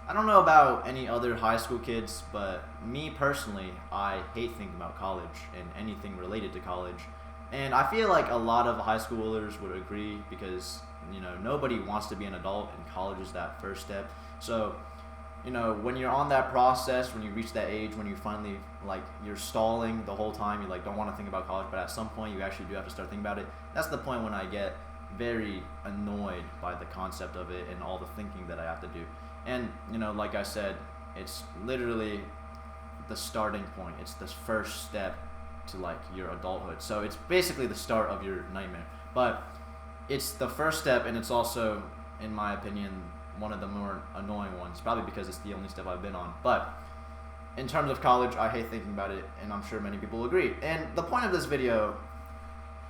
I don't know about any other high school kids, but me personally, I hate thinking about college and anything related to college. And I feel like a lot of high schoolers would agree because, nobody wants to be an adult and college is that first step. So, when you're on that process, when you reach that age, when you finally, like, you're stalling the whole time, you, like, don't want to think about college, but at some point you actually do have to start thinking about it. That's the point when I get very annoyed by the concept of it and all the thinking that I have to do. And like I said, it's literally the starting point. It's the first step to like your adulthood. So it's basically the start of your nightmare. But it's the first step, and it's also, in my opinion, one of the more annoying ones. Probably because it's the only step I've been on. But in terms of college, I hate thinking about it, and I'm sure many people agree. And the point of this video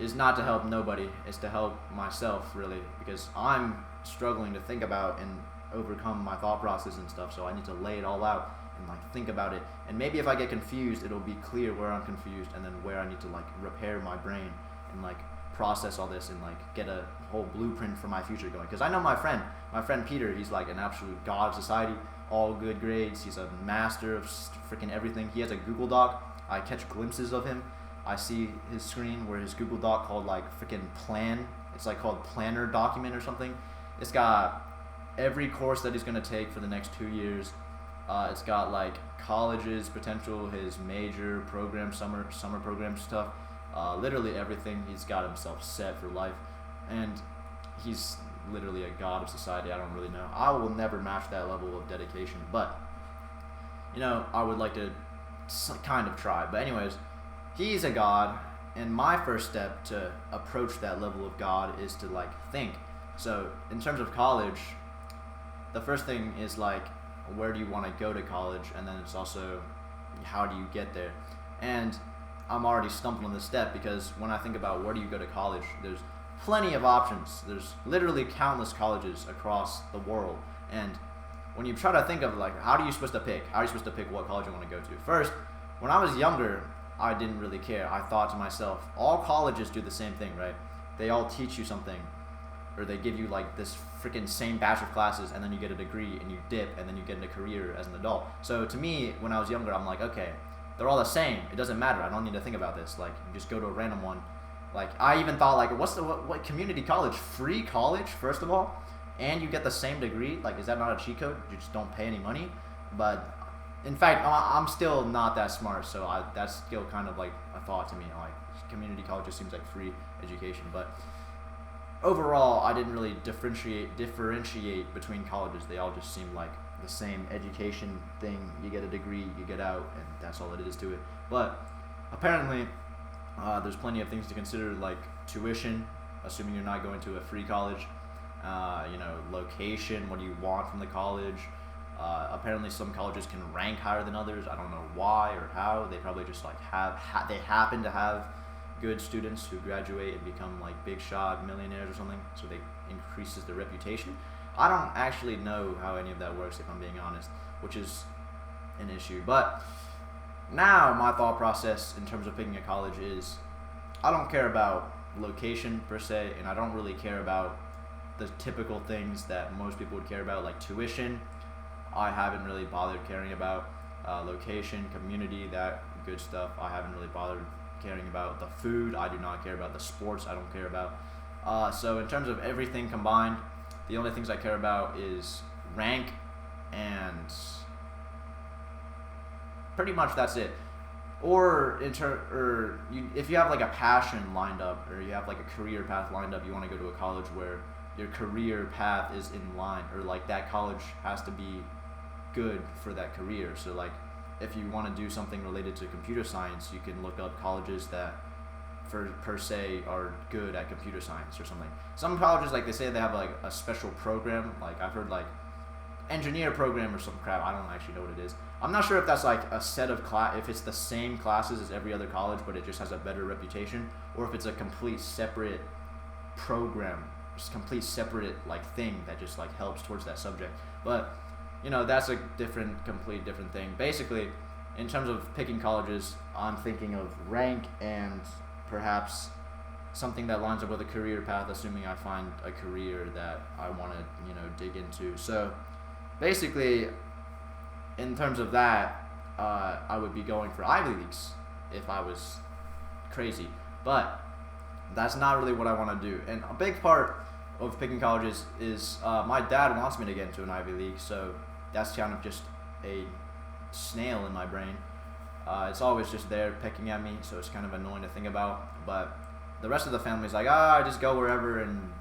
is not to help nobody. It's to help myself, really, because I'm struggling to think about and overcome my thought process and stuff. So I need to lay it all out and like think about it. And maybe if I get confused, it'll be clear where I'm confused and then where I need to like repair my brain and like process all this and like get a whole blueprint for my future going. Because I know my friend Peter. He's like an absolute god of society. All good grades. He's a master of freaking everything. He has a Google Doc. I catch glimpses of him. I see his screen where his Google Doc called like freaking plan. It's like called planner document or something. It's got every course that he's gonna take for the next 2 years. It's got like colleges, potential, his major program, summer program stuff. Literally everything. He's got himself set for life, and he's literally a god of society. I don't really know. I will never match that level of dedication, but I would like to kind of try. But anyways, he's a god, and my first step to approach that level of god is to like think. So in terms of college, the first thing is like, where do you want to go to college, and then it's also how do you get there. And I'm already stumped on this step because when I think about where do you go to college, there's plenty of options. There's literally countless colleges across the world, and when you try to think of like how are you supposed to pick what college you want to go to. First, when I was younger, I didn't really care. I thought to myself, all colleges do the same thing, right? They all teach you something, or they give you like this freaking same batch of classes, and then you get a degree and you dip, and then you get in a career as an adult. So to me, when I was younger, I'm like, okay, they're all the same. It doesn't matter. I don't need to think about this. Like, you just go to a random one. Like, I even thought like, what community college? Free college, first of all, and you get the same degree. Like, is that not a cheat code? You just don't pay any money. But in fact, I'm still not that smart, so that's still kind of like a thought to me. Like, community college just seems like free education, but overall, I didn't really differentiate between colleges. They all just seem like the same education thing. You get a degree, you get out, and that's all it is to it. But apparently, there's plenty of things to consider, like tuition, assuming you're not going to a free college. Location. What do you want from the college? Apparently, some colleges can rank higher than others. I don't know why or how. They probably just like they happen to have good students who graduate and become like big shot millionaires or something, so they increases their reputation. I don't actually know how any of that works, if I'm being honest, which is an issue. But now my thought process in terms of picking a college is I don't care about location per se, and I don't really care about the typical things that most people would care about, like tuition. I haven't really bothered caring about location, community, that good stuff. I haven't really bothered caring about the food. I do not care about the sports. I don't care about. So in terms of everything combined, the only things I care about is rank, and pretty much that's it. Or if you have like a passion lined up, or you have like a career path lined up, you want to go to a college where your career path is in line, or like that college has to be good for that career. So like if you want to do something related to computer science, you can look up colleges that per se are good at computer science or something. Some colleges, like they say they have like a special program, like I've heard like engineer program or some crap. I don't actually know what it is. I'm not sure if that's like a set of if it's the same classes as every other college, but it just has a better reputation, or if it's a complete separate program, just complete separate like thing that just like helps towards that subject. But that's a complete different thing. Basically, in terms of picking colleges, I'm thinking of rank and perhaps something that lines up with a career path, assuming I find a career that I want to, dig into. So basically, in terms of that, I would be going for Ivy Leagues if I was crazy. But that's not really what I want to do. And a big part of picking colleges is my dad wants me to get into an Ivy League, so that's kind of just a snail in my brain. It's always just there pecking at me, so it's kind of annoying to think about. But the rest of the family's like, just go wherever and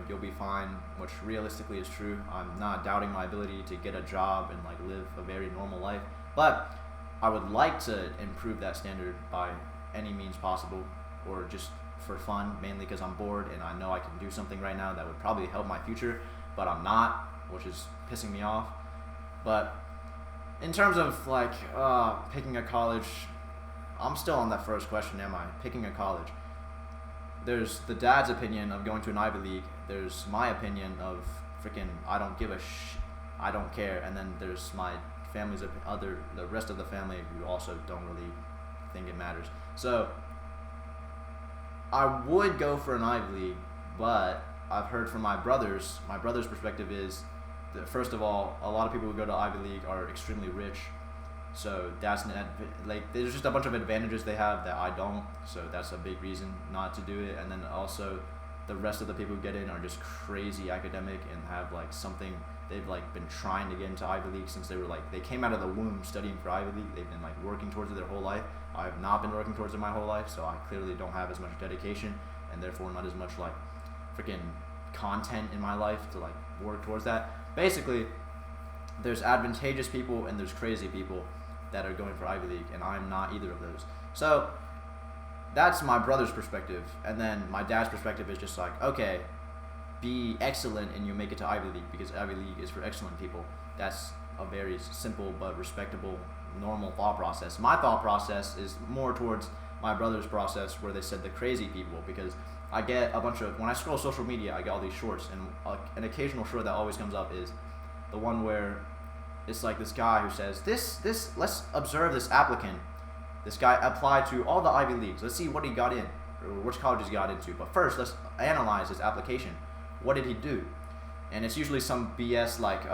you'll be fine, which realistically is true. I'm not doubting my ability to get a job and like live a very normal life, but I would like to improve that standard by any means possible, or just for fun, mainly because I'm bored and I know I can do something right now that would probably help my future, but I'm not, which is pissing me off. But in terms of like picking a college, I'm still on that first question, am I? Picking a college. There's the dad's opinion of going to an Ivy League. There's my opinion of freaking I don't give a I don't care. And then there's my family's the rest of the family who also don't really think it matters. So I would go for an Ivy League, but I've heard from my brothers. My brother's perspective is that first of all, a lot of people who go to Ivy League are extremely rich. So that's there's just a bunch of advantages they have that I don't. So that's a big reason not to do it. And then also, the rest of the people who get in are just crazy academic and have like something they've like been trying to get into Ivy League since they came out of the womb studying for Ivy League. They've been like working towards it their whole life. I have not been working towards it my whole life, so I clearly don't have as much dedication and therefore not as much like freaking content in my life to like work towards that. Basically, there's advantageous people and there's crazy people that are going for Ivy League, and I'm not either of those. So that's my brother's perspective, and then my dad's perspective is just like, okay, be excellent and you make it to Ivy League because Ivy League is for excellent people. That's a very simple but respectable, normal thought process. My thought process is more towards my brother's process where they said the crazy people, because I get a bunch of, when I scroll social media, I get all these shorts, and an occasional short that always comes up is the one where it's like this guy who says, let's observe this applicant. This guy applied to all the Ivy Leagues. Let's see what he got in, or which colleges he got into. But first, let's analyze his application. What did he do? And it's usually some BS like,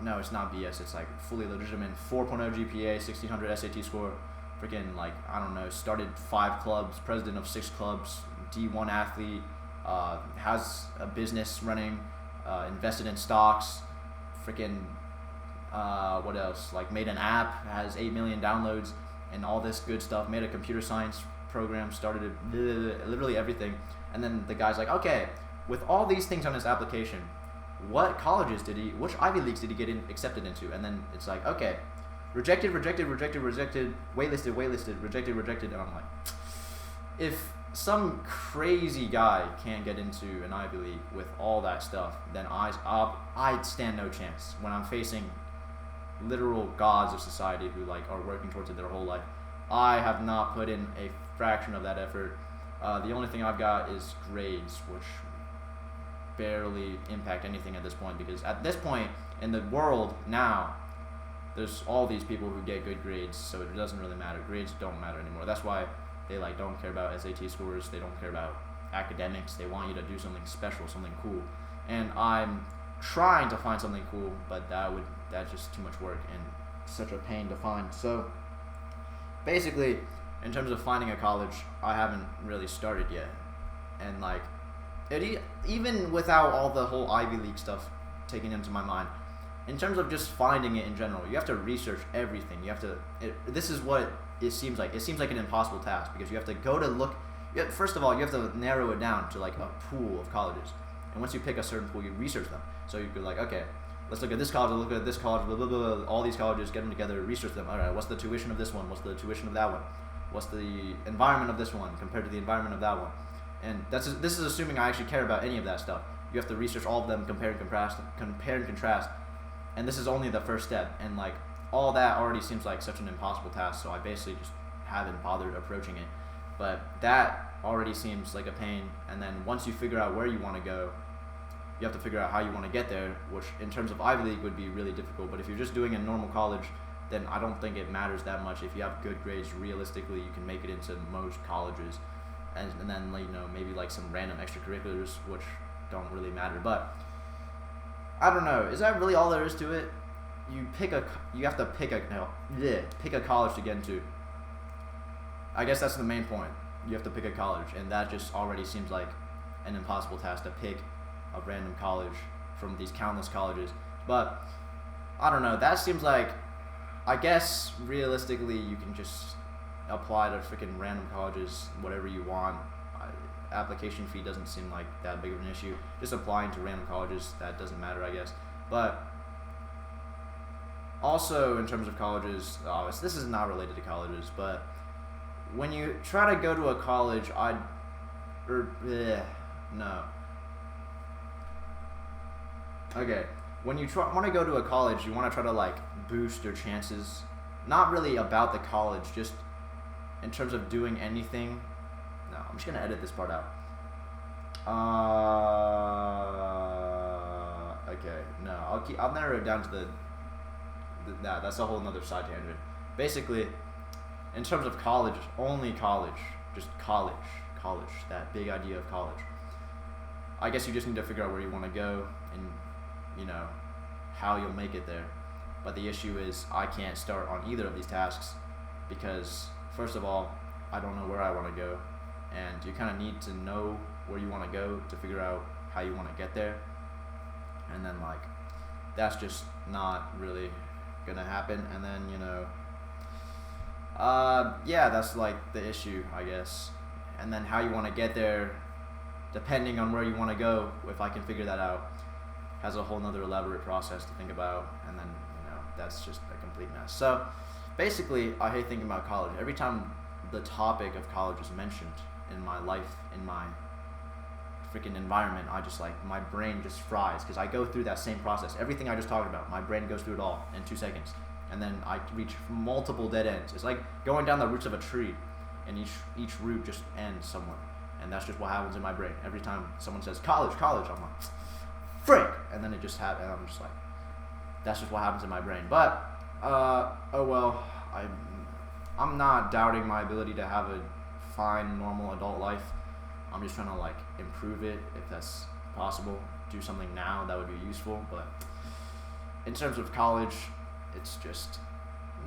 no, it's not BS. It's like fully legitimate 4.0 GPA, 1600 SAT score, freaking like, I don't know, started 5 clubs, president of 6 clubs, D1 athlete, has a business running, invested in stocks, freaking, what else? Like made an app, has 8 million downloads, and all this good stuff. Made a computer science program, started literally everything. And then the guy's like, okay, with all these things on his application, what colleges which Ivy Leagues did he get accepted into? And then it's like, okay, rejected, waitlisted, rejected. And I'm like, if some crazy guy can't get into an Ivy League with all that stuff, then I'd stand no chance when I'm facing literal gods of society who like are working towards it their whole life. I have not put in a fraction of that effort. The only thing I've got is grades, which barely impact anything at this point, because at this point in the world now, there's all these people who get good grades, so it doesn't really matter. Grades don't matter anymore. That's why they like don't care about SAT scores. They don't care about academics. They want you to do something special, something cool. And I'm trying to find something cool, but that's just too much work and such a pain to find. So basically, in terms of finding a college, I haven't really started yet. And like, even without all the whole Ivy League stuff taken into my mind, in terms of just finding it in general, you have to research everything. This is what it seems like. It seems like an impossible task, because you have to go to look. First of all, you have to narrow it down to like a pool of colleges. And once you pick a certain pool, you research them. So you could like, okay, let's look at this college, look at this college, blah, blah, blah, all these colleges, get them together, research them. All right, what's the tuition of this one? What's the tuition of that one? What's the environment of this one compared to the environment of that one? And this is assuming I actually care about any of that stuff. You have to research all of them, compare and contrast. And this is only the first step. And like, all that already seems like such an impossible task, so I basically just haven't bothered approaching it. But that already seems like a pain. And then once you figure out where you want to go, you have to figure out how you want to get there, which in terms of Ivy League would be really difficult. But if you're just doing a normal college, then I don't think it matters that much. If you have good grades, realistically, you can make it into most colleges. And then, like, maybe like some random extracurriculars, which don't really matter. But I don't know. Is that really all there is to it? you have to pick a no, yeah, pick a college to get into. I guess that's the main point. You have to pick a college, and that just already seems like an impossible task to pick a random college from these countless colleges. But I don't know. That seems like, I guess realistically, you can just apply to freaking random colleges, whatever you want. Application fee doesn't seem like that big of an issue. Just applying to random colleges, that doesn't matter, I guess. But also in terms of colleges, this is not related to colleges, but when you try to go to a college, no. Okay, when you want to go to a college, you want to try to like boost your chances. Not really about the college, just in terms of doing anything. No, I'm just gonna edit this part out. Okay, no, I'll narrow it down to that's a whole nother side tangent. Basically, in terms of college, only college, just college, that big idea of college. I guess you just need to figure out where you want to go and, you know, how you'll make it there. But the issue is I can't start on either of these tasks because, first of all, I don't know where I want to go, and you kind of need to know where you want to go to figure out how you want to get there. And then, like, that's just not really gonna happen. And then, you know, yeah, that's like the issue, I guess. And then how you want to get there, depending on where you want to go, if I can figure that out, has a whole nother elaborate process to think about. And then, you know, that's just a complete mess. So basically, I hate thinking about college. Every time the topic of college is mentioned in my life, in my freaking environment, I just like, my brain just fries because I go through that same process. Everything I just talked about, my brain goes through it all in 2 seconds. And then I reach multiple dead ends. It's like going down the roots of a tree, and each root just ends somewhere. And that's just what happens in my brain. Every time someone says college, I'm like, frick! And then it just happens, and I'm just like, that's just what happens in my brain. But, oh well, I'm not doubting my ability to have a fine, normal adult life. I'm just trying to like improve it if that's possible. Do something now that would be useful. But in terms of college, it's just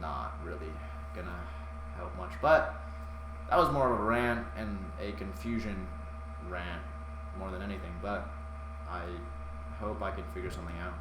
not really gonna help much. But that was more of a rant and a confusion rant more than anything. But I hope I can figure something out.